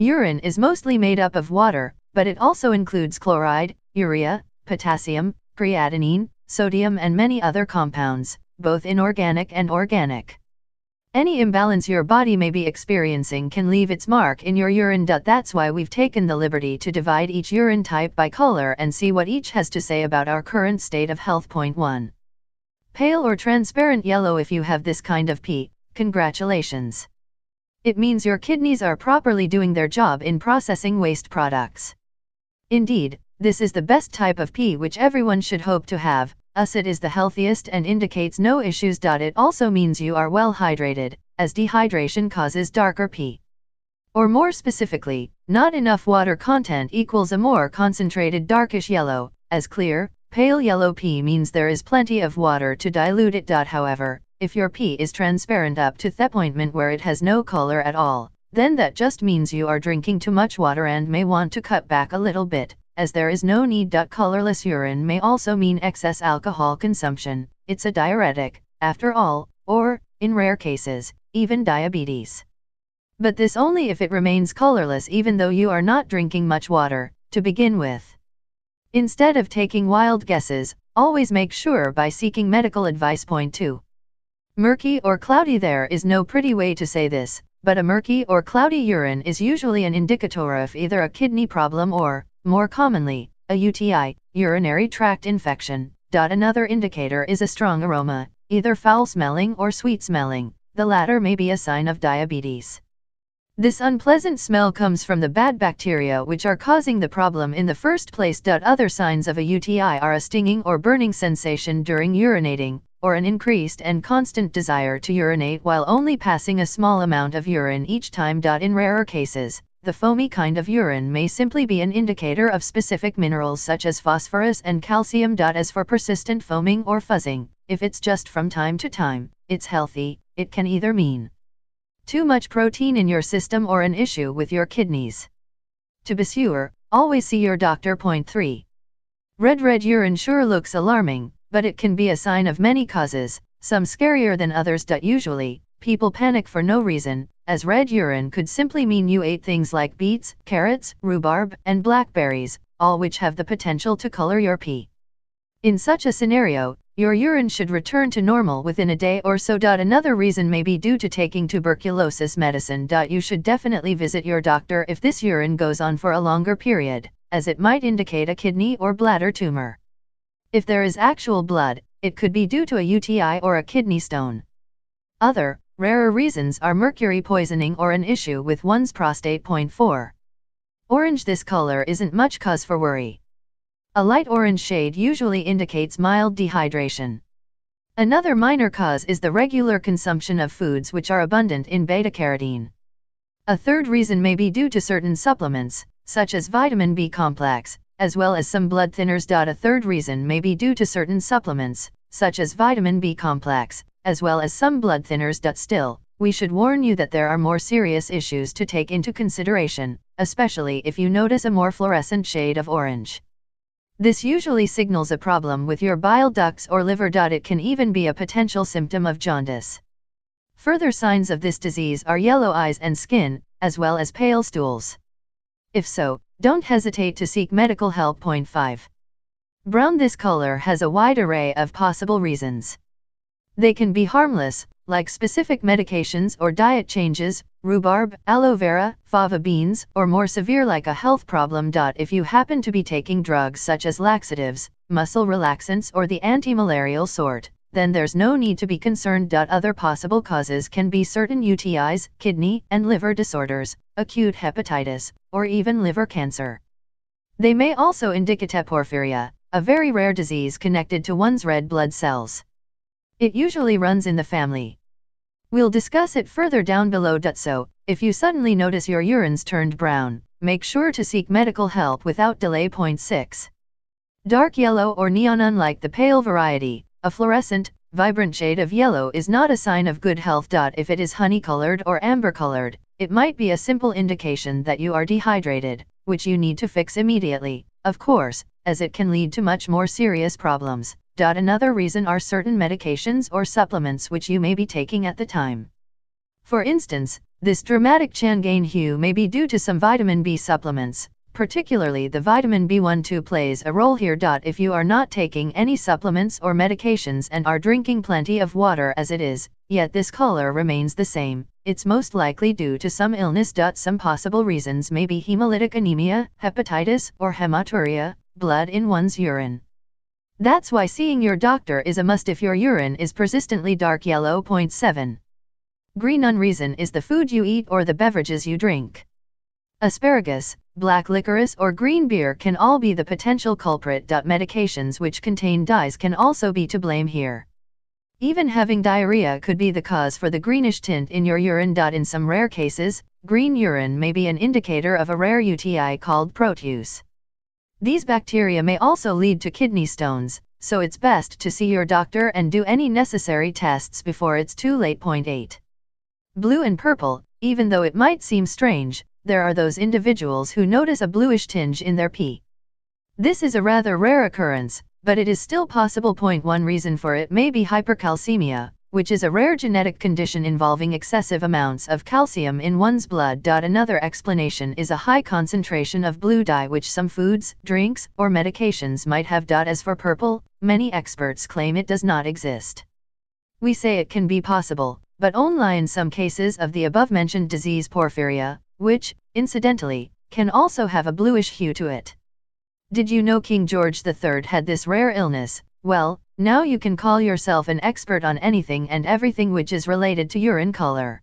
Urine is mostly made up of water, but it also includes chloride, urea, potassium, creatinine, sodium and many other compounds, both inorganic and organic. Any imbalance your body may be experiencing can leave its mark in your urine. That's why we've taken the liberty to divide each urine type by color and see what each has to say about our current state of health. Point 1. Pale or transparent yellow. If you have this kind of pee, congratulations. It means your kidneys are properly doing their job in processing waste products. Indeed, this is the best type of pee which everyone should hope to have. It is the healthiest and indicates no issues. It also means you are well hydrated, as dehydration causes darker pee. Or more specifically, not enough water content equals a more concentrated darkish yellow, as clear, pale yellow pee means there is plenty of water to dilute it. However, if your pee is transparent up to the point where it has no color at all, then that just means you are drinking too much water and may want to cut back a little bit, as there is no need. Colorless urine may also mean excess alcohol consumption. It's a diuretic, after all, or, in rare cases, even diabetes. But this only if it remains colorless even though you are not drinking much water, to begin with. Instead of taking wild guesses, always make sure by seeking medical advice. Point 2. Murky or cloudy. There is no pretty way to say this, but a murky or cloudy urine is usually an indicator of either a kidney problem or, more commonly, a UTI, urinary tract infection. Another indicator is a strong aroma, either foul-smelling or sweet-smelling. The latter may be a sign of diabetes. This unpleasant smell comes from the bad bacteria which are causing the problem in the first place. Other signs of a UTI are a stinging or burning sensation during urinating, or an increased and constant desire to urinate while only passing a small amount of urine each time. In rarer cases, the foamy kind of urine may simply be an indicator of specific minerals such as phosphorus and calcium. As for persistent foaming or fuzzing, if it's just from time to time, it's healthy. It can either mean too much protein in your system or an issue with your kidneys. To be sure, always see your doctor. Point 3. Red urine sure looks alarming, but it can be a sign of many causes, some scarier than others. Usually, people panic for no reason, as red urine could simply mean you ate things like beets, carrots, rhubarb, and blackberries, all which have the potential to color your pee. In such a scenario, your urine should return to normal within a day or so. Another reason may be due to taking tuberculosis medicine. You should definitely visit your doctor if this urine goes on for a longer period, as it might indicate a kidney or bladder tumor. If there is actual blood, it could be due to a UTI or a kidney stone. Other, rarer reasons are mercury poisoning or an issue with one's prostate. Point 4. Orange. This color isn't much cause for worry. A light orange shade usually indicates mild dehydration. Another minor cause is the regular consumption of foods which are abundant in beta-carotene. A third reason may be due to certain supplements, such as vitamin B complex, as well as some blood thinners. A third reason may be due to certain supplements, such as vitamin B complex, as well as some blood thinners. Still, we should warn you that there are more serious issues to take into consideration, especially if you notice a more fluorescent shade of orange. This usually signals a problem with your bile ducts or liver. It can even be a potential symptom of jaundice. Further signs of this disease are yellow eyes and skin, as well as pale stools. If so, don't hesitate to seek medical help. Point 5. Brown. This color has a wide array of possible reasons. They can be harmless, like specific medications or diet changes, rhubarb, aloe vera, fava beans, or more severe like a health problem. If you happen to be taking drugs such as laxatives, muscle relaxants or the anti-malarial sort, then there's no need to be concerned. Other possible causes can be certain UTIs, kidney and liver disorders, acute hepatitis, or even liver cancer. They may also indicate porphyria, a very rare disease connected to one's red blood cells. It usually runs in the family. We'll discuss it further down below. So, if you suddenly notice your urines turned brown, make sure to seek medical help without delay. Point 6. Dark yellow or neon. Unlike the pale variety, a fluorescent, vibrant shade of yellow is not a sign of good health. If it is honey-colored or amber-colored, it might be a simple indication that you are dehydrated, which you need to fix immediately, of course, as it can lead to much more serious problems. Another reason are certain medications or supplements which you may be taking at the time. For instance, This dramatic changain hue may be due to some vitamin B supplements, particularly the vitamin B12 plays a role here. If you are not taking any supplements or medications and are drinking plenty of water as it is, yet this color remains the same, it's most likely due to some illness. Some possible reasons may be hemolytic anemia, hepatitis, or hematuria, blood in one's urine. That's why seeing your doctor is a must if your urine is persistently dark yellow. 7. Green. Reason is the food you eat or the beverages you drink. Asparagus, black licorice or green beer can all be the potential culprit. Medications which contain dyes can also be to blame here. Even having diarrhea could be the cause for the greenish tint in your urine. In some rare cases, green urine may be an indicator of a rare UTI called proteus. These bacteria may also lead to kidney stones, so it's best to see your doctor and do any necessary tests before it's too late. 8. Blue and purple. Even though it might seem strange, there are those individuals who notice a bluish tinge in their pee. This is a rather rare occurrence, but it is still possible. 1 Reason for it may be hypercalcemia, which is a rare genetic condition involving excessive amounts of calcium in one's blood. Another explanation is a high concentration of blue dye which some foods, drinks, or medications might have. As for purple, many experts claim it does not exist. We say it can be possible, but only in some cases of the above-mentioned disease porphyria, which, incidentally, can also have a bluish hue to it. Did you know King George III had this rare illness? Well, now you can call yourself an expert on anything and everything which is related to urine color.